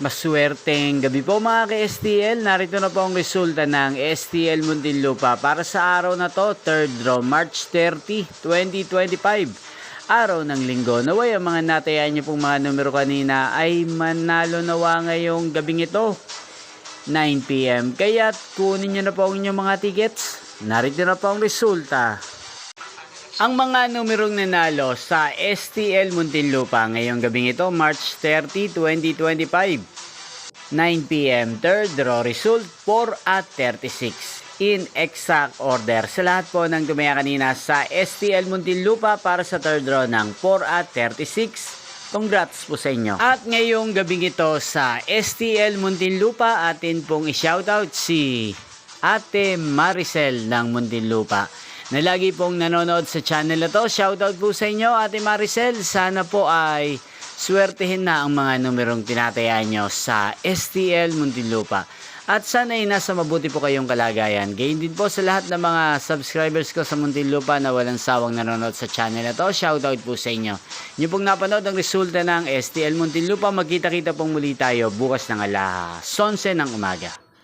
Maswerteng gabi po mga ka-STL. Narito na po ang resulta ng STL Muntinlupa para sa araw na to, 3rd draw, March 30, 2025. Araw ng linggo. Naway ang mga natayaan niyo pong mga numero kanina ay manalo nawa ngayong gabing ito, 9 PM. Kaya't kunin niyo na po ang inyong mga tickets. Narito na po ang resulta. Ang mga numerong nanalo sa STL Muntinlupa ngayong gabing ito, March 30, 2025. 9 PM, 3rd draw result, 4 at 36. In exact order sa lahat po ng tumaya kanina sa STL Muntinlupa para sa 3rd draw ng 4 at 36. Congrats po sa inyo. At ngayong gabing ito sa STL Muntinlupa, atin pong i-shoutout si Ate Maricel ng Muntinlupa na lagi pong nanonood sa channel na to. Shoutout po sa inyo, Ate Maricel. Sana po ay swertehin na ang mga numerong tinatayaan nyo sa STL Muntinlupa. At sana ay nasa mabuti po kayong kalagayan. Gayon din po sa lahat ng mga subscribers ko sa Muntinlupa na walang sawang nanonood sa channel na to. Shoutout po sa inyo. Inyo pong napanood ang resulta ng STL Muntinlupa. Magkita-kita pong muli tayo bukas ng alas 11 ng umaga.